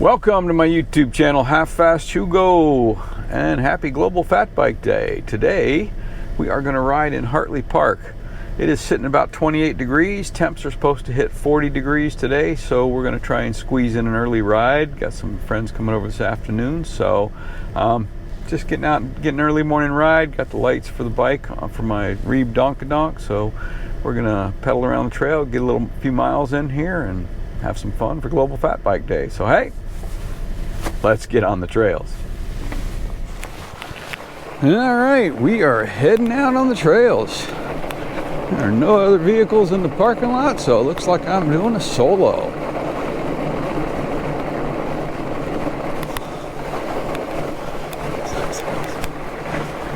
Welcome to my YouTube channel, Half Fast Hugo, and happy Global Fat Bike Day. Today we are going to ride in Hartley Park. It is sitting about 28 degrees. Temps are supposed to hit 40 degrees today, so we're going to try and squeeze in an early ride. Got some friends coming over this afternoon, so just getting out and getting an early morning ride. Got the lights for the bike for my Reeb Donkadonk, so we're going to pedal around the trail, get a few miles in here, and have some fun for Global Fat Bike Day. So hey, let's get on the trails. All right, we are heading out on the trails. There are no other vehicles in the parking lot, so it looks like I'm doing a solo.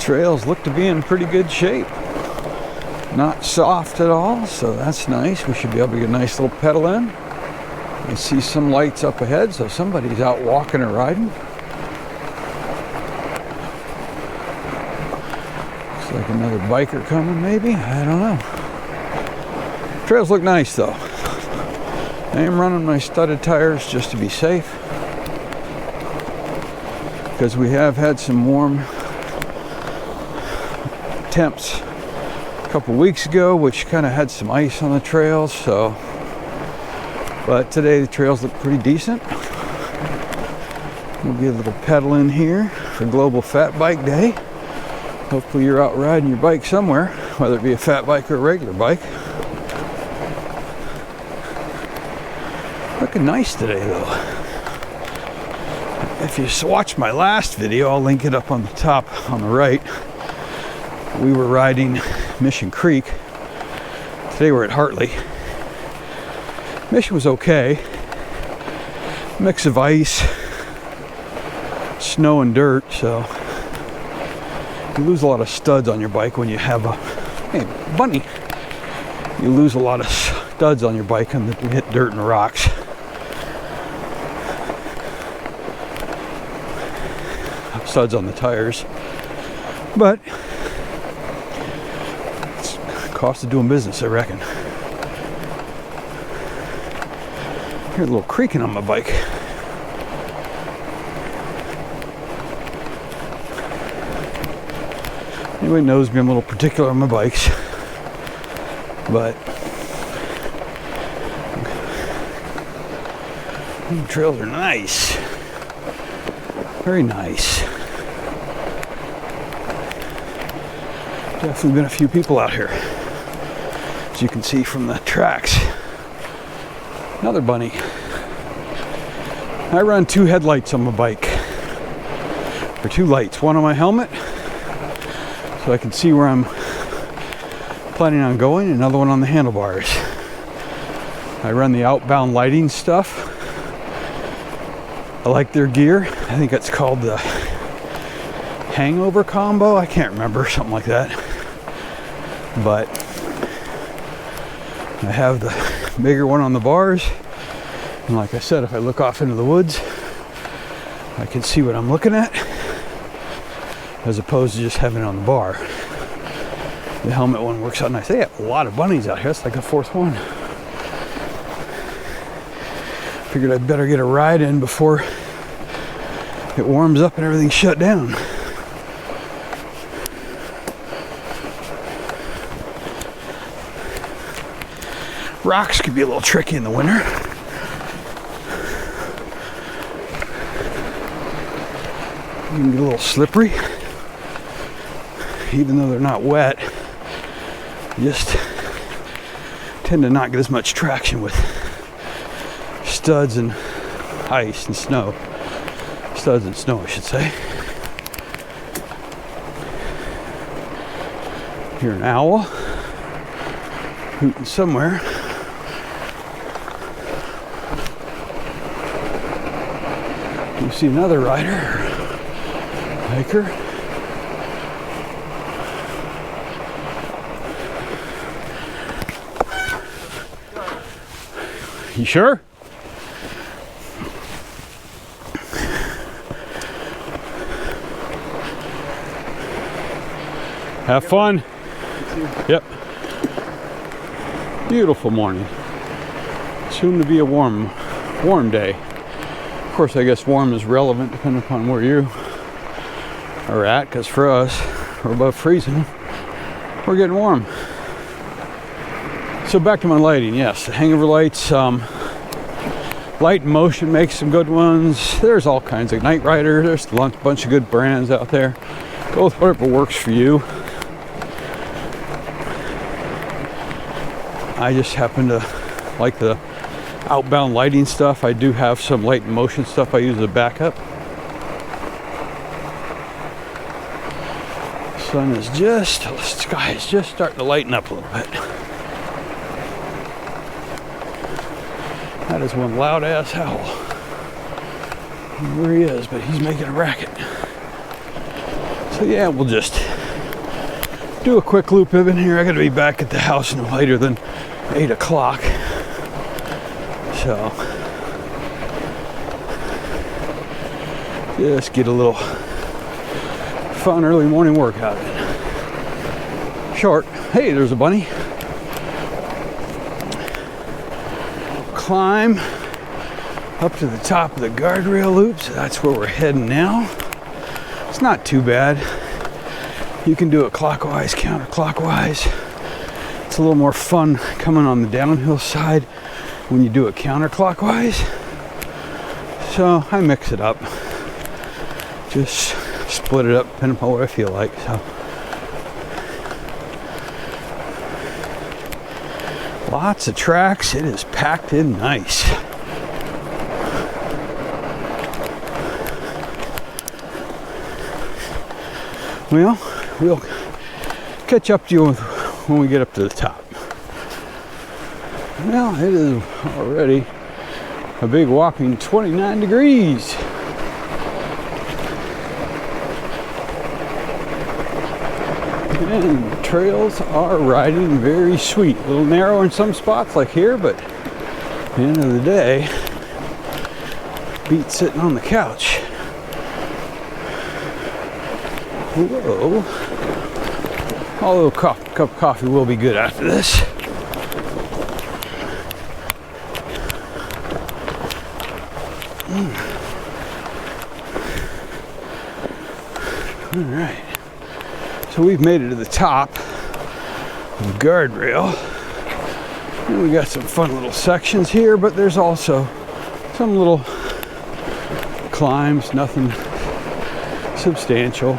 Trails look to be in pretty good shape. Not soft at all, so that's nice. We should be able to get a nice little pedal in. I see some lights up ahead, so somebody's out walking or riding. Looks like another biker coming, maybe? I don't know. Trails look nice, though. I am running my studded tires just to be safe, because we have had some warm temps a couple weeks ago, which kind of had some ice on the trails, so. But today the trails look pretty decent. We'll get a little pedal in here for Global Fat Bike Day. Hopefully you're out riding your bike somewhere, whether it be a fat bike or a regular bike. Looking nice today though. If you watch my last video, I'll link it up on the top on the right. We were riding Mission Creek. Today we're at Hartley. Mission was okay. Mix of ice, snow and dirt, so you lose a lot of studs on your bike when you have a, hey, bunny. You lose a lot of studs on your bike when you hit dirt and rocks. Studs on the tires. But it's the cost of doing business, I reckon. Here's a little creaking on my bike. Anybody knows me, I'm a little particular on my bikes, but the trails are nice. Very nice. Definitely been a few people out here, as you can see from the tracks. Another bunny. I run two headlights on my bike, or two lights, one on my helmet so I can see where I'm planning on going, another one on the handlebars. I run the outbound lighting stuff. I like their gear. I think it's called the Hangover Combo. I can't remember, something like that. But I have the bigger one on the bars, and like I said, if I look off into the woods, I can see what I'm looking at, as opposed to just having it on the bar. The helmet one works out nice. They have a lot of bunnies out here. That's like the fourth one. Figured I'd better get a ride in before it warms up and everything's shut down. Rocks could be a little tricky in the winter. You can get a little slippery. Even though they're not wet, you just tend to not get as much traction with studs and ice and snow. Studs and snow, I should say. Hear an owl hooting somewhere. You see another rider, hiker. You sure? Have fun. Yep. Beautiful morning. Soon to be a warm day. Of course, I guess warm is relevant depending upon where you are at, because for us, we're above freezing. We're getting warm. So back to my lighting. Yes, the hangover lights. Light in Motion makes some good ones. There's all kinds of Night Rider. There's a bunch of good brands out there. Go with whatever works for you. I just happen to like the outbound lighting stuff. I do have some Light in Motion stuff I use as a backup. The sky is just starting to lighten up a little bit. That is one loud ass howl. I don't know where he is, but he's making a racket. So yeah, we'll just do a quick loop in here. I gotta be back at the house no later than 8 o'clock. So just get a little fun early morning workout in. Short. Hey, there's a bunny. Climb up to the top of the guardrail loop, so that's where we're heading now. It's not too bad. You can do it clockwise, counterclockwise. It's a little more fun coming on the downhill side when you do it counterclockwise. So I mix it up. Just split it up depending upon what I feel like. So lots of tracks. It is packed in nice. Well, we'll catch up to you when we get up to the top. Well, it is already a big whopping 29 degrees. And the trails are riding very sweet. A little narrow in some spots like here, but at the end of the day, beats sitting on the couch. Whoa. Although a cup of coffee will be good after this. All right. So we've made it to the top of the guardrail. And we got some fun little sections here, but there's also some little climbs, nothing substantial.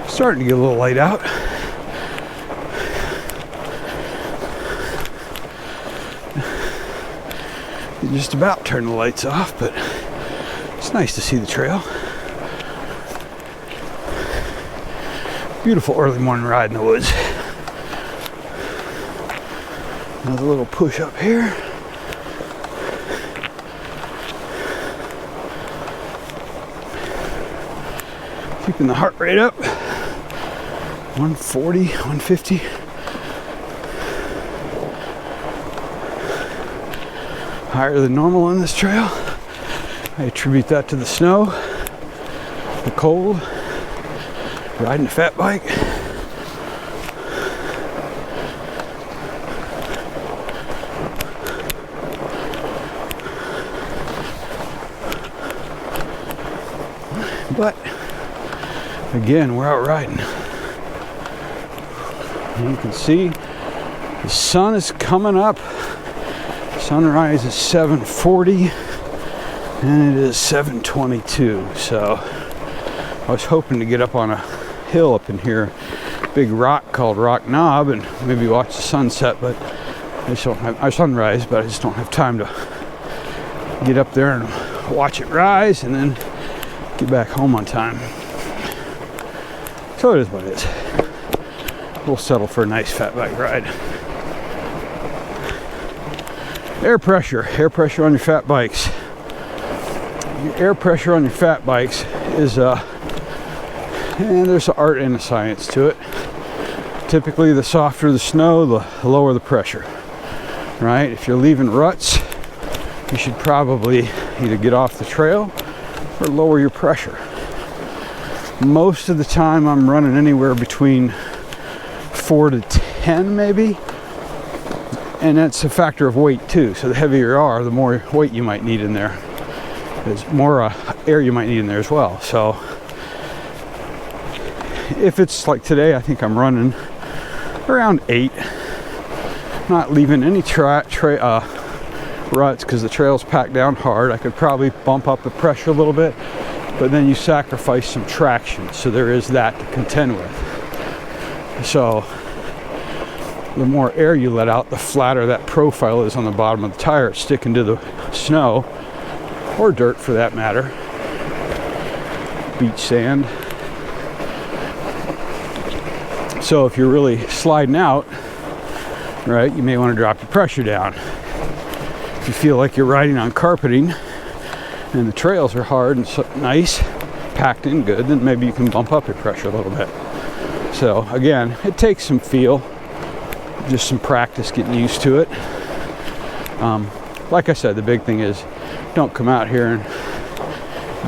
Starting to get a little light out. You just about turn the lights off, but it's nice to see the trail. Beautiful early morning ride in the woods. Another little push up here. Keeping the heart rate up. 140, 150. Higher than normal on this trail. I attribute that to the snow, the cold, riding a fat bike. But again, we're out riding. And you can see the sun is coming up. Sunrise is 7:40 and it is 7:22. So I was hoping to get up on a hill up in here, big rock called Rock Knob, and maybe watch the sunset, but I just don't have our sunrise, but I just don't have time to get up there and watch it rise and then get back home on time. So it is what it is. We'll settle for a nice fat bike ride. Air pressure on your fat bikes. Your air pressure on your fat bikes is and there's an art and a science to it. Typically, the softer the snow, the lower the pressure, right? If you're leaving ruts, you should probably either get off the trail or lower your pressure. Most of the time, I'm running anywhere between 4 to 10 maybe And that's a factor of weight too. So the heavier you are, the more weight you might need in there. There's more air you might need in there as well. So if it's like today, I think I'm running around 8. Not leaving any ruts because the trail's packed down hard. I could probably bump up the pressure a little bit, but then you sacrifice some traction. So there is that to contend with. So the more air you let out, the flatter that profile is on the bottom of the tire. It's sticking to the snow, or dirt for that matter, beach sand. So if you're really sliding out, right, you may want to drop your pressure down. If you feel like you're riding on carpeting and the trails are hard and so nice, packed in good, then maybe you can bump up your pressure a little bit. So again, it takes some feel, just some practice getting used to it. Like I said, the big thing is don't come out here and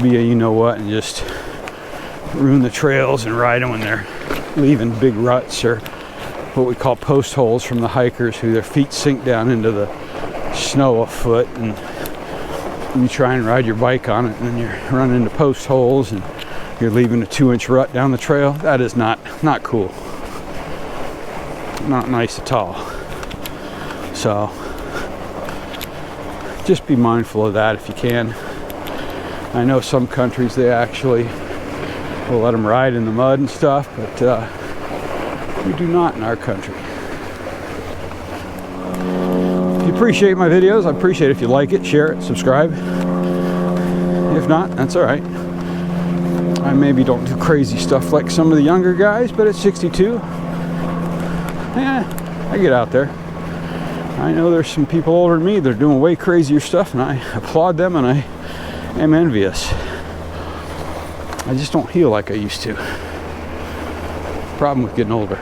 be a you-know-what and just ruin the trails and ride them when they're leaving big ruts or what we call post holes from the hikers who their feet sink down into the snow a foot, and you try and ride your bike on it and then you're running into post holes and you're leaving a 2-inch rut down the trail. That is not cool. Not nice at all. So just be mindful of that if you can. I know some countries they actually will let them ride in the mud and stuff, but we do not in our country. If you appreciate my videos, I appreciate it if you like it, share it, subscribe. If not, that's all right. I maybe don't do crazy stuff like some of the younger guys, but at 62, I get out there. I know there's some people older than me that are doing way crazier stuff, and I applaud them and I am envious. I just don't heal like I used to. Problem with getting older.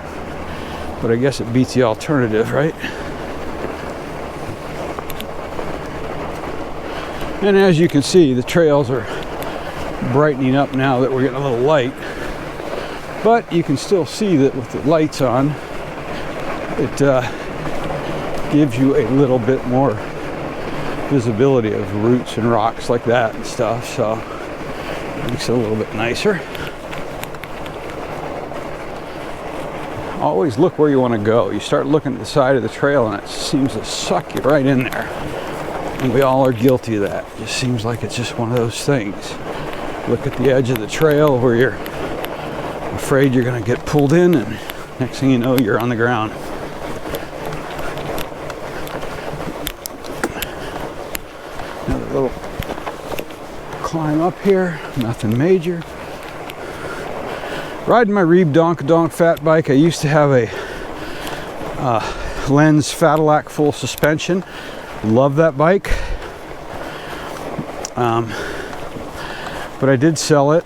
But I guess it beats the alternative, right? And as you can see, the trails are brightening up now that we're getting a little light. But you can still see that with the lights on, it gives you a little bit more visibility of roots and rocks like that and stuff. So it makes it a little bit nicer. Always look where you want to go. You start looking at the side of the trail and it seems to suck you right in there. And we all are guilty of that. It just seems like it's just one of those things. Look at the edge of the trail where you're afraid you're going to get pulled in, and next thing you know, you're on the ground. Another little climb up here, nothing major. Riding my Reeb Donk fat bike. I used to have a Lens Fadilac full suspension. Love that bike. But I did sell it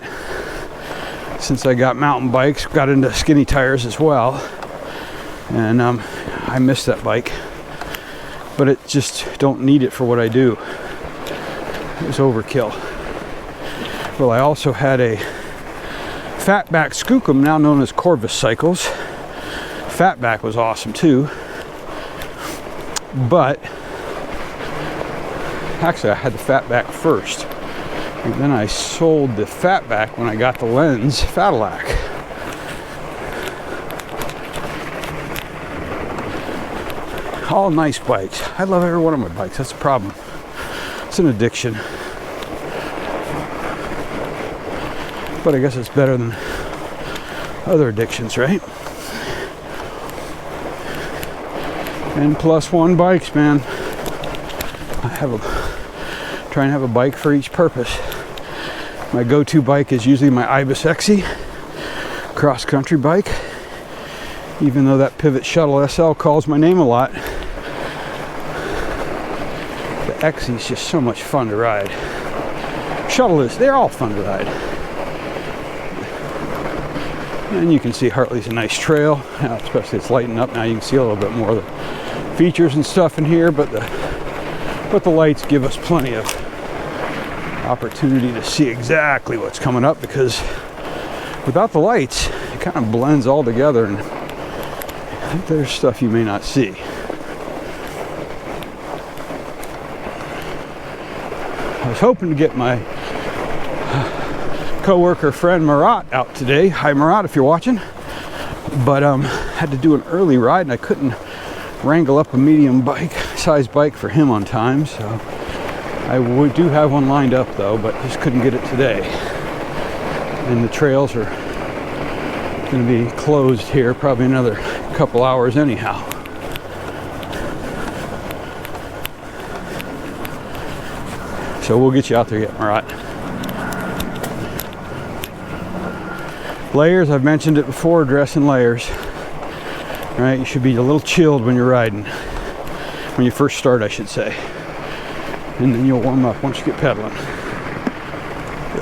since I got mountain bikes, got into skinny tires as well. And I miss that bike. But it just don't need it for what I do. It was overkill. Well, I also had a Fatback Skookum, now known as Corvus Cycles. Fatback was awesome too. But actually I had the Fatback first. And then I sold the Fatback when I got the Lens Fadilac. All nice bikes. I love every one of my bikes. That's the problem. It's an addiction. But I guess it's better than other addictions, right? N+1 bikes, man. Try and have a bike for each purpose. My go-to bike is usually my Ibis XE cross-country bike. Even though that Pivot Shuttle SL calls my name a lot, the XE is just so much fun to ride. Shuttle is, they're all fun to ride. And you can see Hartley's a nice trail, especially it's lighting up now. You can see a little bit more of the features and stuff in here, but the lights give us plenty of opportunity to see exactly what's coming up, because without the lights, it kind of blends all together and there's stuff you may not see. I was hoping to get my co-worker friend Marat out today. Hi Marat, if you're watching. But had to do an early ride and I couldn't wrangle up a medium size bike for him on time, so I do have one lined up though, but just couldn't get it today. And the trails are going to be closed here probably another couple hours anyhow. So we'll get you out there yet, Marat. Layers, I've mentioned it before, dress in layers. Right, you should be a little chilled when you're riding. When you first start, I should say. And then you'll warm up once you get pedaling.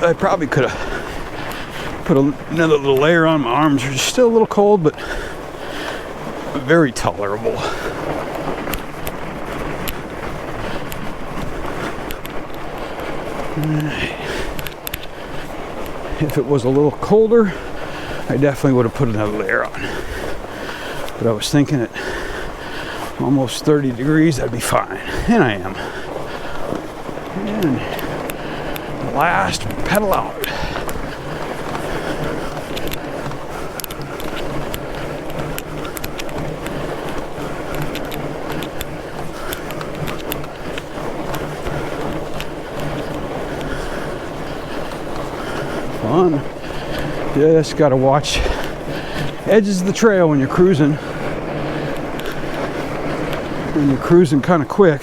I probably could have put another little layer on. My arms are still a little cold, but very tolerable. If it was a little colder, I definitely would have put another layer on. But I was thinking at almost 30 degrees, that'd be fine. And I am. And last pedal out. Fun. Just gotta watch edges of the trail when you're cruising. When you're cruising kind of quick.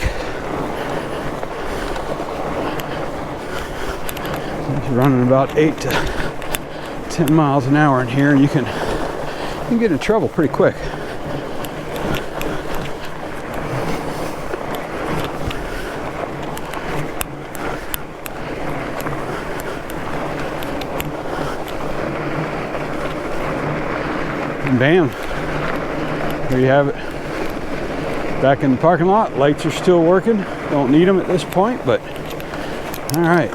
You're running about 8 to 10 miles an hour in here, and you can get in trouble pretty quick. And bam, there you have it. Back in the parking lot. Lights are still working. Don't need them at this point, but all right.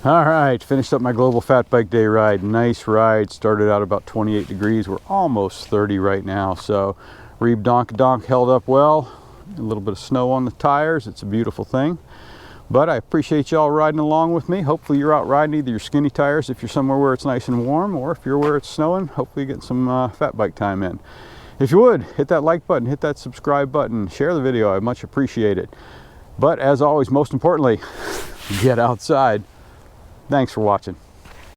All right, finished up my Global Fat Bike Day ride. Nice ride. Started out about 28 degrees. We're almost 30 right now. So Reeb Donk held up well. A little bit of snow on the tires. It's a beautiful thing. But I appreciate y'all riding along with me. Hopefully you're out riding either your skinny tires if you're somewhere where it's nice and warm, or if you're where it's snowing, hopefully you get some fat bike time in. If you would, hit that like button, hit that subscribe button, share the video. I much appreciate it. But as always, most importantly, get outside. Thanks for watching.